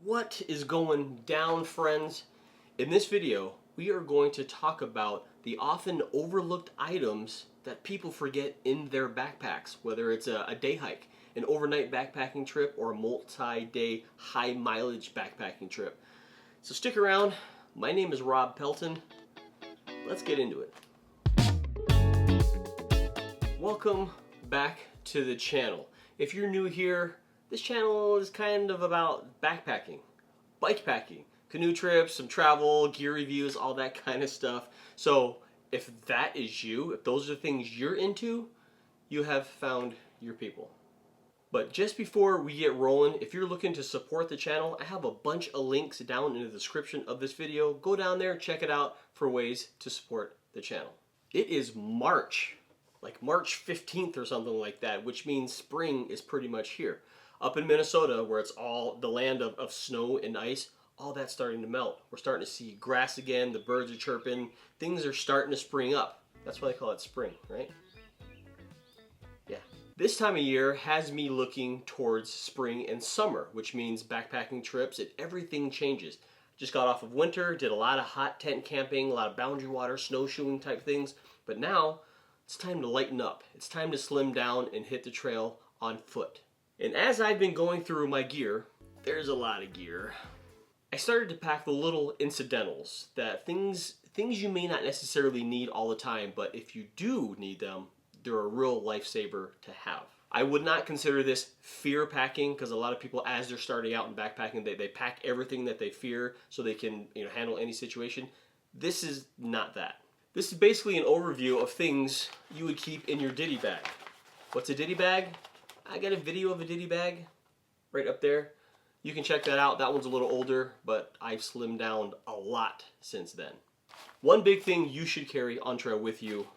What is going down, friends? In this video, we are going to talk about the often overlooked items that people forget in their backpacks, whether it's a day hike, an overnight backpacking trip, or a multi-day high mileage backpacking trip. So stick around. My name is Rob Pelton. Let's get into it. Welcome back to the channel. If you're new here, this channel is kind of about backpacking, bikepacking, canoe trips, some travel, gear reviews, all that kind of stuff. So if that is you, if those are the things you're into, you have found your people. But just before we get rolling, if you're looking to support the channel, I have a bunch of links down in the description of this video. Go down there, check it out for ways to support the channel. It is March, like March 15th or something like that, which means spring is pretty much here. Up in Minnesota, where it's all the land of snow and ice, all that's starting to melt. We're starting to see grass again, the birds are chirping, things are starting to spring up. That's why they call it spring, right? Yeah. This time of year has me looking towards spring and summer, which means backpacking trips and everything changes. Just got off of winter, did a lot of hot tent camping, a lot of boundary water, snowshoeing type things, but now it's time to lighten up. It's time to slim down and hit the trail on foot. And as I've been going through my gear, there's a lot of gear. I started to pack the little incidentals, that things you may not necessarily need all the time, but if you do need them, they're a real lifesaver to have. I would not consider this fear packing, because a lot of people, as they're starting out in backpacking, they pack everything that they fear so they can handle any situation. This is not that. This is basically an overview of things you would keep in your ditty bag. What's a ditty bag? I got a video of a ditty bag right up there. You can check that out. That one's a little older, but I've slimmed down a lot since then. One big thing you should carry on trail with you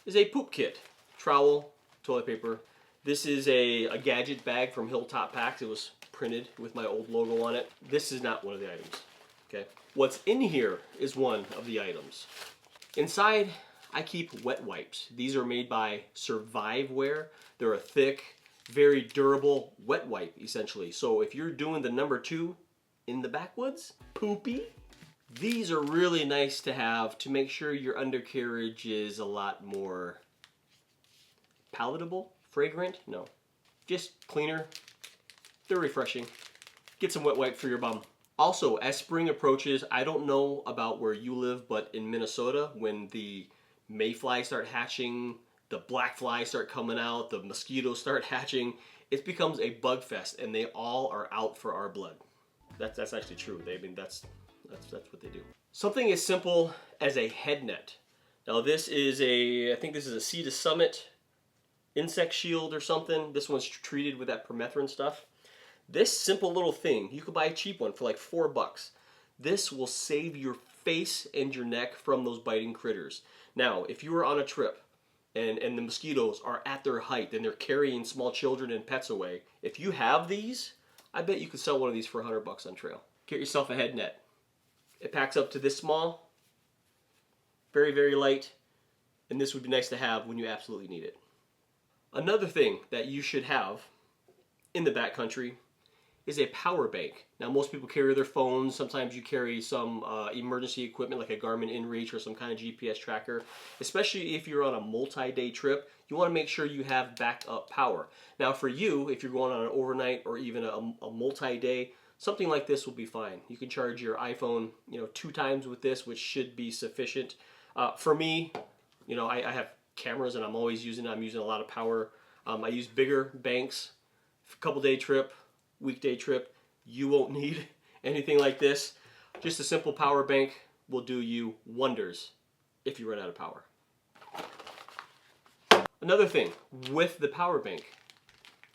is a poop kit. Trowel, toilet paper. This is a gadget bag from Hilltop Packs. It was printed with my old logo on it. This is not one of the items. Okay. What's in here is one of the items. Inside, I keep wet wipes. These are made by Surviveware. They're a thick, very durable wet wipe, essentially. So if you're doing the number 2 in the backwoods, poopy, these are really nice to have to make sure your undercarriage is a lot more palatable, fragrant, no, just cleaner. They're refreshing. Get some wet wipe for your bum. Also, as spring approaches, I don't know about where you live, but in Minnesota, when the mayflies start hatching, the black flies start coming out, the mosquitoes start hatching, it becomes a bug fest, and they all are out for our blood. That's actually true. That's what they do. Something as simple as a head net. Now this is I think this is a Sea to Summit insect shield or something. This one's treated with that permethrin stuff. This simple little thing, you could buy a cheap one for like $4. This will save your face and your neck from those biting critters. Now, if you were on a trip and the mosquitoes are at their height and they're carrying small children and pets away, if you have these, I bet you could sell one of these for $100 on trail. Get yourself a head net. It packs up to this small, very, very light, and this would be nice to have when you absolutely need it. Another thing that you should have in the backcountry is a power bank. Now most people carry their phones. Sometimes you carry some emergency equipment like a Garmin InReach or some kind of GPS tracker. Especially if you're on a multi-day trip, you want to make sure you have backup power. Now for you, if you're going on an overnight or even a multi-day, something like this will be fine. You can charge your iPhone 2 times with this, which should be sufficient. For me, I have cameras and I'm always using a lot of power. I use bigger banks. A couple day trip, weekday trip, you won't need anything like this. Just a simple power bank will do you wonders if you run out of power. Another thing with the power bank,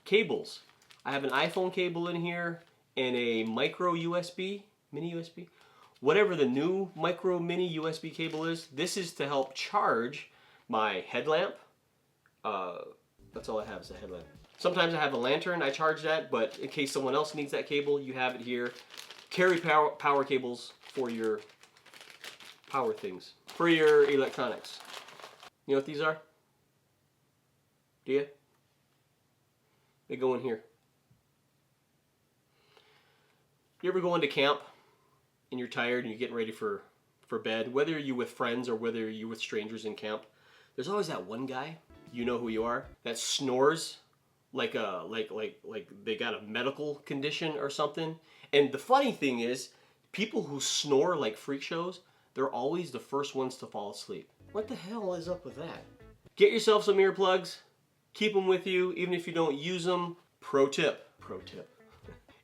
cables. I have an iPhone cable in here and a micro USB, mini USB, whatever the new micro mini USB cable is. This is to help charge my headlamp. That's all I have is a headlamp. Sometimes I have a lantern, I charge that, but in case someone else needs that cable, you have it here. Carry power cables for your power things, for your electronics. You know what these are? Do you? They go in here. You ever go into camp and you're tired and you're getting ready for bed, whether you're with friends or whether you're with strangers in camp, there's always that one guy, you know who you are, that snores like they got a medical condition or something. And the funny thing is, people who snore like freak shows, they're always the first ones to fall asleep. What the hell is up with that? Get yourself some earplugs, keep them with you, even if you don't use them. Pro tip.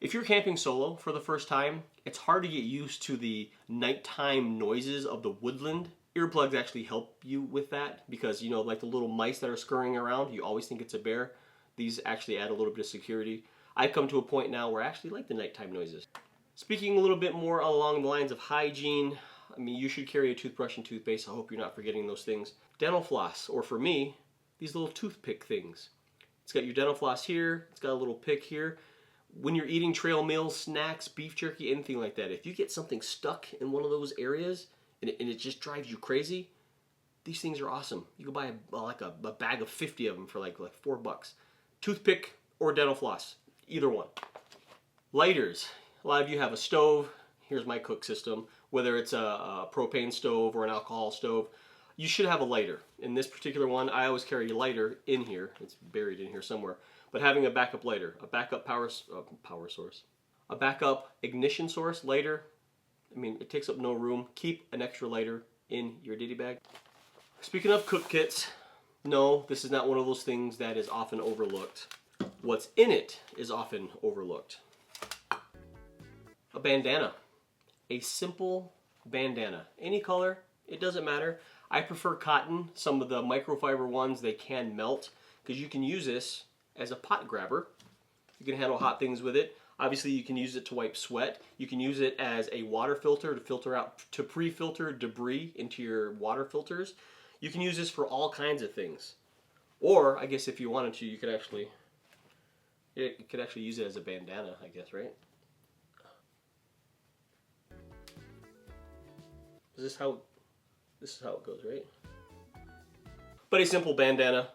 If you're camping solo for the first time, it's hard to get used to the nighttime noises of the woodland. Earplugs actually help you with that because, you know, like the little mice that are scurrying around, you always think it's a bear. These actually add a little bit of security. I've come to a point now where I actually like the nighttime noises. Speaking a little bit more along the lines of hygiene, I mean, you should carry a toothbrush and toothpaste. I hope you're not forgetting those things. Dental floss, or for me, these little toothpick things. It's got your dental floss here, it's got a little pick here. When you're eating trail meals, snacks, beef jerky, anything like that, if you get something stuck in one of those areas and it just drives you crazy, these things are awesome. You can buy a bag of 50 of them for like $4. Toothpick or dental floss, either one. Lighters. A lot of you have a stove. Here's my cook system. Whether it's a propane stove or an alcohol stove, you should have a lighter. In this particular one, I always carry a lighter in here. It's buried in here somewhere. But having a backup lighter, a backup power source, a backup ignition source, lighter, I mean, it takes up no room. Keep an extra lighter in your ditty bag. Speaking of cook kits, no, this is not one of those things that is often overlooked. What's in it is often overlooked. A bandana. A simple bandana. Any color, it doesn't matter. I prefer cotton. Some of the microfiber ones, they can melt because you can use this as a pot grabber. You can handle hot things with it. Obviously, you can use it to wipe sweat. You can use it as a water filter to filter out, to pre-filter debris into your water filters. You can use this for all kinds of things. Or, I guess if you wanted to, you could actually use it as a bandana, I guess, right? This is how it goes, right? But a simple bandana.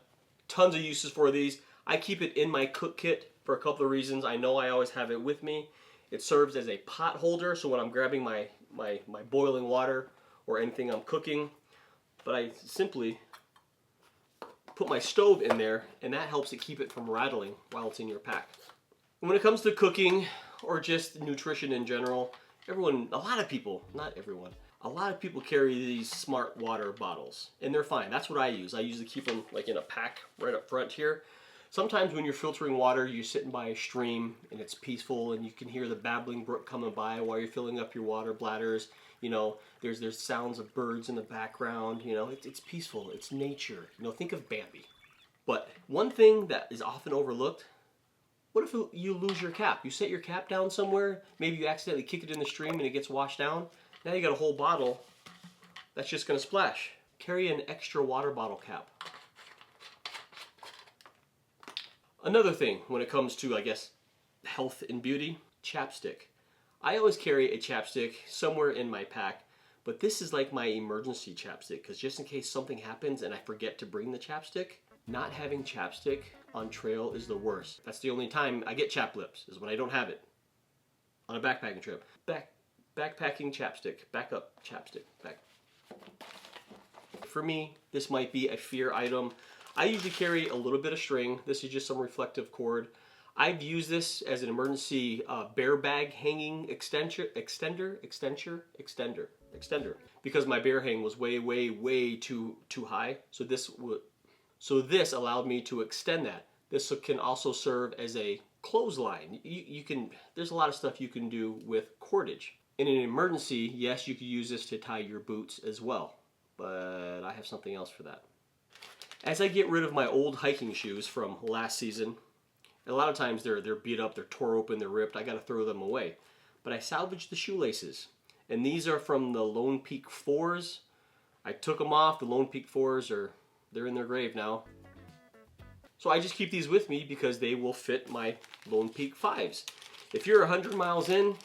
Tons of uses for these. I keep it in my cook kit for a couple of reasons. I know I always have it with me. It serves as a pot holder, so when I'm grabbing my boiling water or anything I'm cooking, but I simply put my stove in there, and that helps it keep it from rattling while it's in your pack. When it comes to cooking or just nutrition in general, a lot of people, not everyone, a lot of people carry these smart water bottles, and they're fine. That's what I use. I usually keep them like in a pack right up front here. Sometimes when you're filtering water, you're sitting by a stream and it's peaceful and you can hear the babbling brook coming by while you're filling up your water bladders. You know, there's sounds of birds in the background. You know, it's peaceful. It's nature. You know, think of Bambi. But one thing that is often overlooked, what if you lose your cap? You set your cap down somewhere, maybe you accidentally kick it in the stream and it gets washed down. Now you got a whole bottle that's just going to splash. Carry an extra water bottle cap. Another thing when it comes to, I guess, health and beauty, chapstick. I always carry a chapstick somewhere in my pack, but this is like my emergency chapstick because just in case something happens and I forget to bring the chapstick, not having chapstick on trail is the worst. That's the only time I get chapped lips, is when I don't have it on a backpacking trip. Backpacking chapstick, backup chapstick. For me, this might be a fear item. I usually carry a little bit of string. This is just some reflective cord. I've used this as an emergency bear bag hanging extender, because my bear hang was way too high. So this allowed me to extend that. This can also serve as a clothesline. There's a lot of stuff you can do with cordage. In an emergency, yes, you could use this to tie your boots as well, but I have something else for that. As I get rid of my old hiking shoes from last season, a lot of times they're beat up, they're tore open, they're ripped, I gotta throw them away. But I salvaged the shoelaces. And these are from the Lone Peak 4s. I took them off, the Lone Peak 4s they're in their grave now. So I just keep these with me because they will fit my Lone Peak 5s. If you're 100 miles in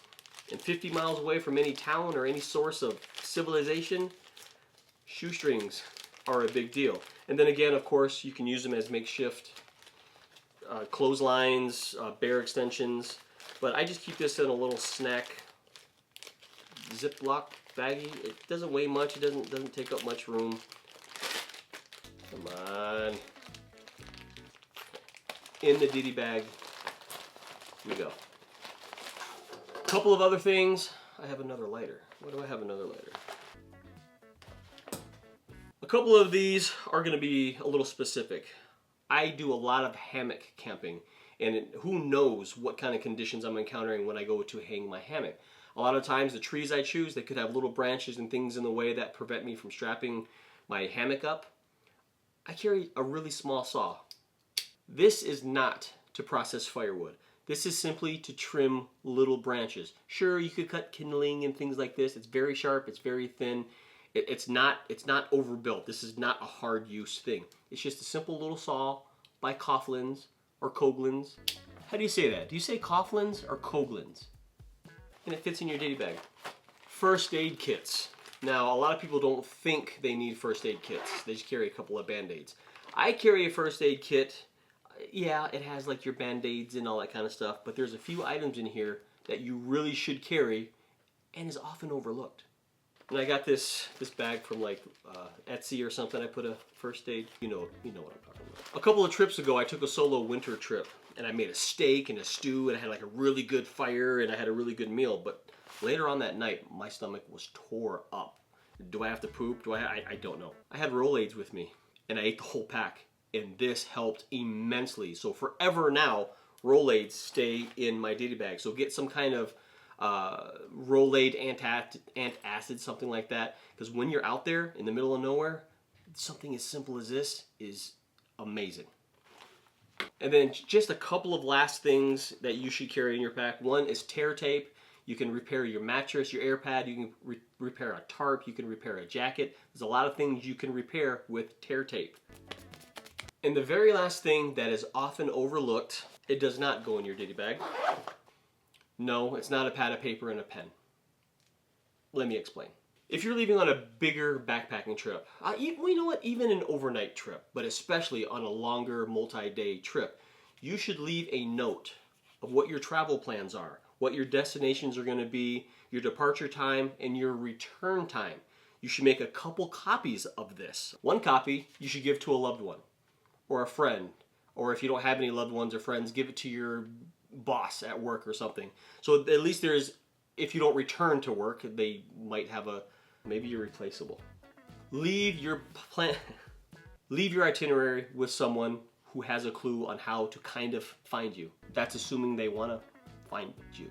and 50 miles away from any town or any source of civilization, shoestrings are a big deal. And then again, of course, you can use them as makeshift clotheslines, bear extensions. But I just keep this in a little snack Ziploc baggie. It doesn't weigh much. It doesn't take up much room. Come on. In the ditty bag we go. A couple of other things. I have another lighter. Why do I have another lighter? A couple of these are going to be a little specific. I do a lot of hammock camping, and who knows what kind of conditions I'm encountering when I go to hang my hammock. A lot of times the trees I choose, they could have little branches and things in the way that prevent me from strapping my hammock up. I carry a really small saw. This is not to process firewood. This is simply to trim little branches. Sure, you could cut kindling and things like this. It's very sharp, it's very thin. It's not overbuilt. This is not a hard use thing. It's just a simple little saw by Coughlins or Coglins. How do you say that? Do you say Coughlins or Coglins? And it fits in your ditty bag. First aid kits. Now, a lot of people don't think they need first aid kits. They just carry a couple of Band-Aids. I carry a first aid kit. Yeah, it has like your Band-Aids and all that kind of stuff, but there's a few items in here that you really should carry and is often overlooked. And I got this bag from like Etsy or something. I put a first aid, you know what I'm talking about. A couple of trips ago, I took a solo winter trip, and I made a steak and a stew, and I had like a really good fire, and I had a really good meal. But later on that night, my stomach was tore up. Do I have to poop? I don't know. I had Rolaids with me, and I ate the whole pack, and this helped immensely. So forever now, Rolaids stay in my ditty bag. So get some kind of Rolaid antacid, something like that, because when you're out there in the middle of nowhere, something as simple as this is amazing. And then just a couple of last things that you should carry in your pack. One is tear tape. You can repair your mattress, your air pad, you can repair a tarp, you can repair a jacket. There's a lot of things you can repair with tear tape. And the very last thing that is often overlooked, it does not go in your ditty bag. No, it's not a pad of paper and a pen. Let me explain. If you're leaving on a bigger backpacking trip, you know what, even an overnight trip, but especially on a longer multi-day trip, you should leave a note of what your travel plans are, what your destinations are going to be, your departure time, and your return time. You should make a couple copies of this. One copy you should give to a loved one or a friend, or if you don't have any loved ones or friends, give it to your boss at work or something. So at least if you don't return to work, they might have maybe you're replaceable. Leave your itinerary with someone who has a clue on how to kind of find you. That's assuming they want to find you.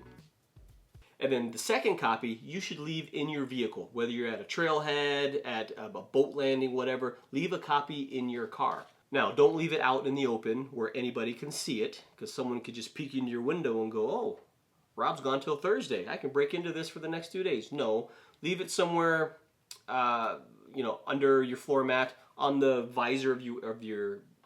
And then the second copy you should leave in your vehicle, whether you're at a trailhead, at a boat landing, whatever. Leave a copy in your car. Now, don't leave it out in the open where anybody can see it, because someone could just peek into your window and go, oh, Rob's gone till Thursday. I can break into this for the next 2 days. No, leave it somewhere, under your floor mat, on the visor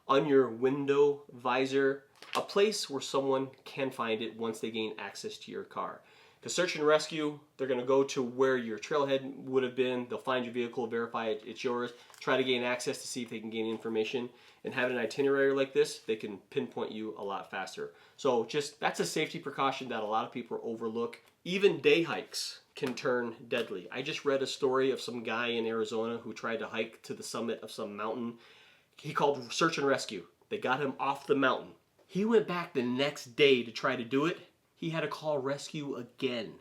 on your window visor, a place where someone can find it once they gain access to your car. Because search and rescue, they're going to go to where your trailhead would have been. They'll find your vehicle, verify it's yours, try to gain access to see if they can gain information. And having an itinerary like this, they can pinpoint you a lot faster. So that's a safety precaution that a lot of people overlook. Even day hikes can turn deadly. I just read a story of some guy in Arizona who tried to hike to the summit of some mountain. He called search and rescue. They got him off the mountain. He went back the next day to try to do it. He had to call rescue again.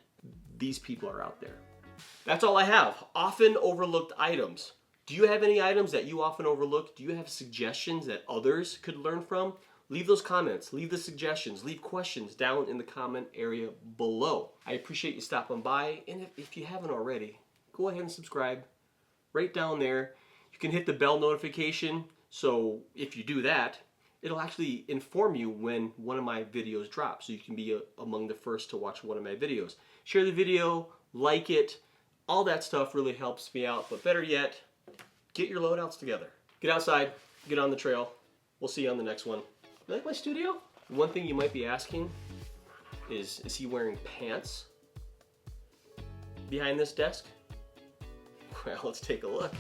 These people are out there. That's all I have. Often overlooked items. Do you have any items that you often overlook? Do you have suggestions that others could learn from? Leave those comments, leave the suggestions, leave questions down in the comment area below. I appreciate you stopping by, and if you haven't already, go ahead and subscribe right down there. You can hit the bell notification, so if you do that, it'll actually inform you when one of my videos drops, so you can be among the first to watch one of my videos. Share the video, like it, all that stuff really helps me out, but better yet, get your loadouts together. Get outside, get on the trail. We'll see you on the next one. You like my studio? One thing you might be asking is he wearing pants behind this desk? Well, let's take a look.